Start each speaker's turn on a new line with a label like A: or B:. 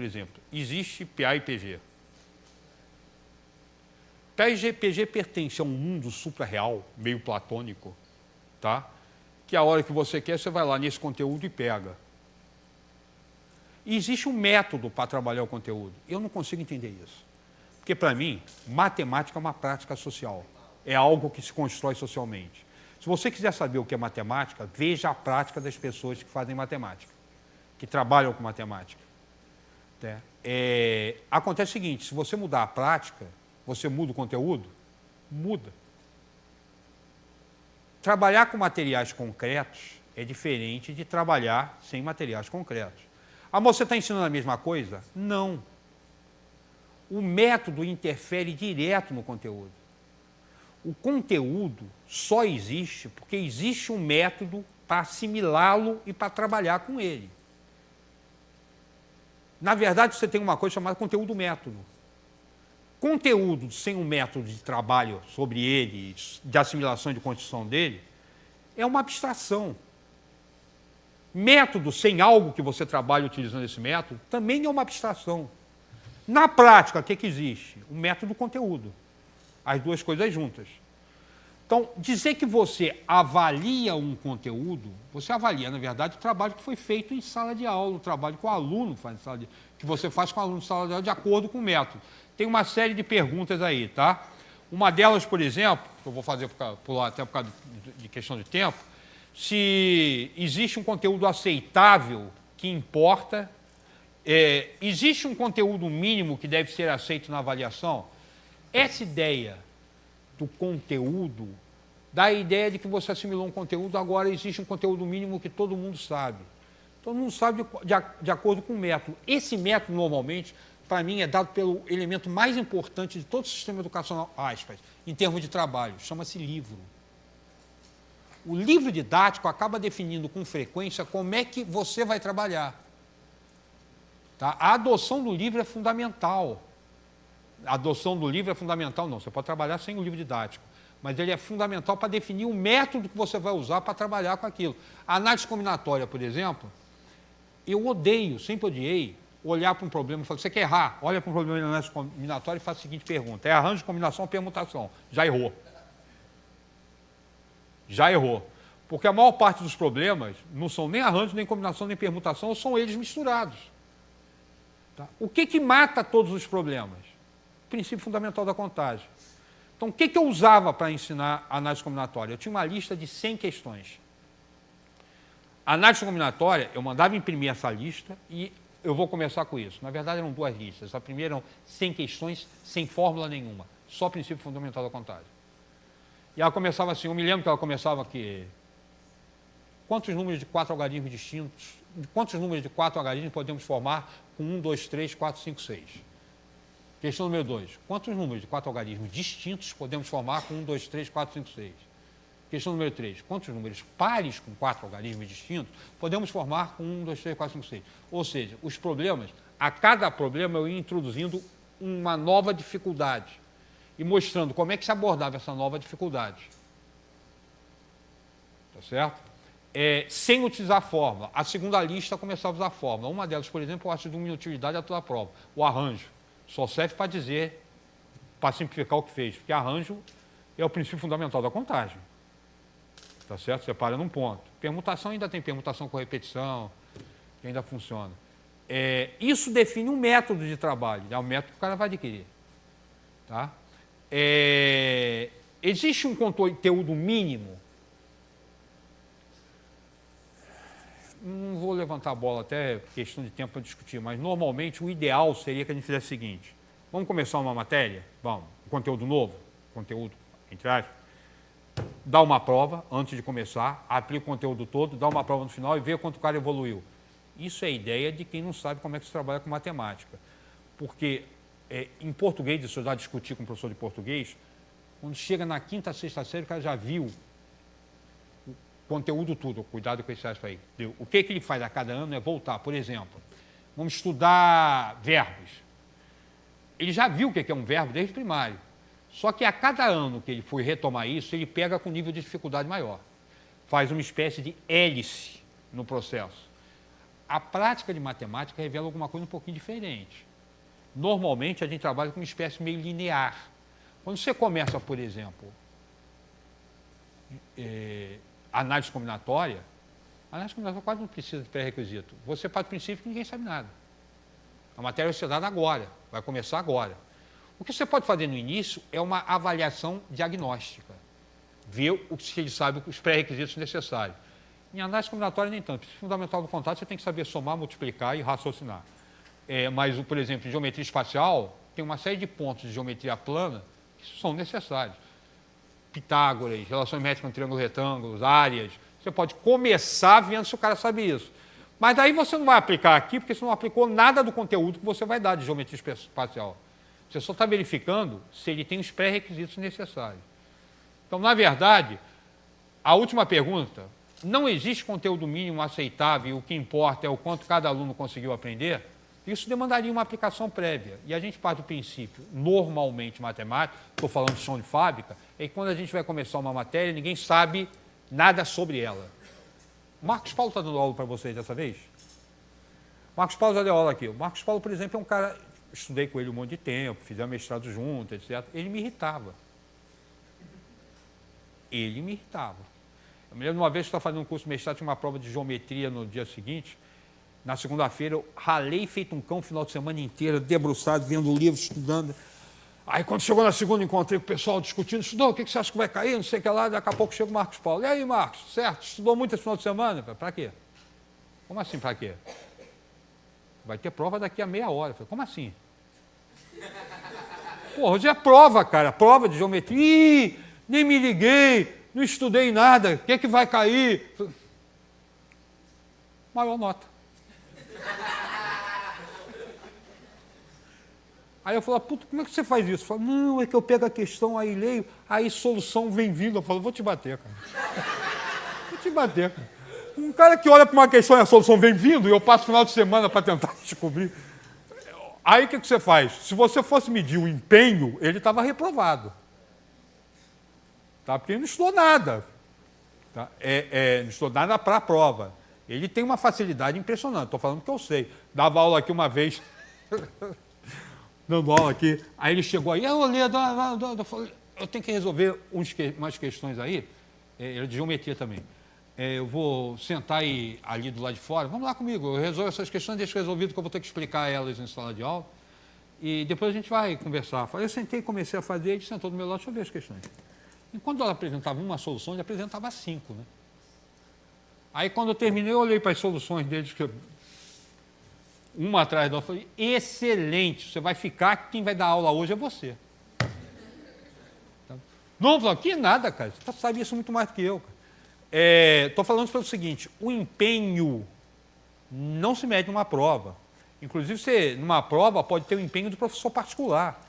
A: por exemplo, existe PA e PG. PA e PG pertencem a um mundo supra-real, meio platônico, tá? Que a hora que você quer, você vai lá nesse conteúdo e pega. E existe um método para trabalhar o conteúdo. Eu não consigo entender isso. Porque, para mim, matemática é uma prática social. É algo que se constrói socialmente. Se você quiser saber o que é matemática, veja a prática das pessoas que fazem matemática, que trabalham com matemática. Acontece o seguinte, se você mudar a prática, você muda o conteúdo? Muda. Trabalhar com materiais concretos é diferente de trabalhar sem materiais concretos. Ah, mas você está ensinando a mesma coisa? Não. O método interfere direto no conteúdo. O conteúdo só existe porque existe um método para assimilá-lo e para trabalhar com ele. Na verdade, você tem uma coisa chamada conteúdo-método. Conteúdo sem um método de trabalho sobre ele, de assimilação e de construção dele, é uma abstração. Método sem algo que você trabalhe utilizando esse método, também é uma abstração. Na prática, o que existe? O método conteúdo. As duas coisas juntas. Então, dizer que você avalia um conteúdo, você avalia, na verdade, o trabalho que foi feito em sala de aula, o trabalho que o aluno faz em sala de aula, que você faz com o aluno em sala de aula de acordo com o método. Tem uma série de perguntas aí, tá? Uma delas, por exemplo, que eu vou fazer pular até por causa de questão de tempo, se existe um conteúdo aceitável que importa, existe um conteúdo mínimo que deve ser aceito na avaliação? Essa ideia do conteúdo dá a ideia de que você assimilou um conteúdo, agora existe um conteúdo mínimo que todo mundo sabe. Todo mundo sabe de acordo com o método. Esse método, normalmente, para mim, é dado pelo elemento mais importante de todo o sistema educacional, aspas, em termos de trabalho, chama-se livro. O livro didático acaba definindo com frequência como é que você vai trabalhar. Tá? A adoção do livro é fundamental. A adoção do livro é fundamental, não. Você pode trabalhar sem o livro didático, mas ele é fundamental para definir o método que você vai usar para trabalhar com aquilo. A análise combinatória, por exemplo, eu odeio, sempre odiei, olhar para um problema e falar, você quer errar? Olha para um problema de análise combinatória e faz a seguinte pergunta, é arranjo, combinação ou permutação? Já errou. Já errou. Porque a maior parte dos problemas não são nem arranjo, nem combinação, nem permutação, ou são eles misturados. Tá? O que mata todos os problemas? O princípio fundamental da contagem. Então, o que eu usava para ensinar a análise combinatória? Eu tinha uma lista de 100 questões. A análise combinatória, eu mandava imprimir essa lista e eu vou começar com isso. Na verdade, eram duas listas. A primeira eram 100 questões sem fórmula nenhuma, só princípio fundamental da contagem. E ela começava assim, eu me lembro que ela começava aqui, quantos números de 4 algarismos distintos, quantos números de 4 algarismos podemos formar com 1, 2, 3, 4, 5, 6? Questão número 2, quantos números de 4 algarismos distintos podemos formar com 1, 2, 3, 4, 5, 6? Questão número 3, quantos números pares com 4 algarismos distintos podemos formar com 1, 2, 3, 4, 5, 6? Ou seja, os problemas, a cada problema eu ia introduzindo uma nova dificuldade e mostrando como é que se abordava essa nova dificuldade. Tá certo? Sem utilizar a fórmula. A segunda lista começava a usar a fórmula. Uma delas, por exemplo, eu acho de uma inutilidade a toda a prova. O arranjo. Só serve para dizer, para simplificar o que fez, porque arranjo é o princípio fundamental da contagem. Tá certo? Separa num ponto. Permutação ainda tem permutação com repetição, que ainda funciona. Isso define um método de trabalho, é o método que o cara vai adquirir. Tá? Existe um conteúdo mínimo. Não vou levantar a bola até questão de tempo para discutir, mas normalmente o ideal seria que a gente fizesse o seguinte, vamos começar uma matéria, vamos, um conteúdo novo, conteúdo, entre aspas, dá uma prova antes de começar, aplica o conteúdo todo, dá uma prova no final e vê quanto o cara evoluiu. Isso é a ideia de quem não sabe como é que se trabalha com matemática. Porque em português, isso eu já discuti com o professor de português, quando chega na quinta, sexta série, o cara já viu o conteúdo tudo, cuidado com esse aspas aí. O que ele faz a cada ano é voltar, por exemplo, vamos estudar verbos. Ele já viu o que é um verbo desde o primário. Só que a cada ano que ele for retomar isso, ele pega com nível de dificuldade maior. Faz uma espécie de hélice no processo. a prática de matemática revela alguma coisa um pouquinho diferente. Normalmente, a gente trabalha com uma espécie meio linear. Quando você começa, por exemplo, análise combinatória quase não precisa de pré-requisito. Você parte do princípio que ninguém sabe nada. A matéria vai ser dada agora, vai começar agora. O que você pode fazer no início é uma avaliação diagnóstica. Ver o que ele sabe, os pré-requisitos necessários. Em análise combinatória, nem tanto. O fundamental do contato, você tem que saber somar, multiplicar e raciocinar. Mas, por exemplo, em geometria espacial, tem uma série de pontos de geometria plana que são necessários. Pitágoras, relações métricas com triângulos retângulos, áreas. Você pode começar vendo se o cara sabe isso. Mas daí você não vai aplicar aqui, porque você não aplicou nada do conteúdo que você vai dar de geometria espacial. Você só está verificando se ele tem os pré-requisitos necessários. Então, na verdade, a última pergunta, não existe conteúdo mínimo aceitável, o que importa é o quanto cada aluno conseguiu aprender, isso demandaria uma aplicação prévia. E a gente parte do princípio, normalmente matemático, estou falando de chão de fábrica, é que quando a gente vai começar uma matéria, ninguém sabe nada sobre ela. O Marcos Paulo está dando aula para vocês dessa vez? O Marcos Paulo já deu aula aqui. O Marcos Paulo, por exemplo, é um cara, estudei com ele um monte de tempo, fizemos mestrado junto, etc. Ele me irritava. Ele me irritava. Eu me lembro de uma vez que eu estava fazendo um curso de mestrado, tinha uma prova de geometria no dia seguinte. Na segunda-feira, eu ralei feito um cão o final de semana inteiro, debruçado, vendo livro, estudando. Aí, quando chegou na segunda, encontrei com o pessoal discutindo, estudou, o que você acha que vai cair, não sei o que lá, daqui a pouco chega o Marcos Paulo. E aí, Marcos, certo? Estudou muito esse final de semana? Para quê? Como assim, para quê? Vai ter prova daqui a meia hora. Eu falei, como assim? Pô, hoje é prova, cara, prova de geometria. Ih, nem me liguei, não estudei nada, o que é que vai cair? Maior nota. Aí eu falo, puta, como é que você faz isso? Eu falo, não, é que eu pego a questão, aí leio, aí solução vem vindo. Eu falo, vou te bater, cara. Vou te bater, cara. Um cara que olha para uma questão e a solução vem vindo, e eu passo o final de semana para tentar descobrir. Aí o que você faz? Se você fosse medir o empenho, ele estava reprovado. Tá? Porque ele não estudou nada. Tá? Não estudou nada para a prova. Ele tem uma facilidade impressionante. Estou falando que eu sei. Dava aula aqui uma vez, dando aula aqui, aí ele chegou aí, eu tenho que resolver umas questões aí, de geometria também. Eu vou sentar aí, ali do lado de fora, vamos lá comigo, eu resolvo essas questões, deixo resolvido que eu vou ter que explicar elas em sala de aula, e depois a gente vai conversar. Eu sentei e comecei a fazer, ele sentou do meu lado, deixa eu ver as questões. E quando ela apresentava uma solução, ele apresentava 5, né? Aí quando eu terminei, eu olhei para as soluções deles, uma atrás da outra, falei, excelente, você vai ficar, quem vai dar aula hoje é você. Não, falou, que nada, cara, você sabe isso muito mais do que eu. Estou falando pelo seguinte, o empenho não se mede numa prova. Inclusive, numa prova pode ter o empenho do professor particular.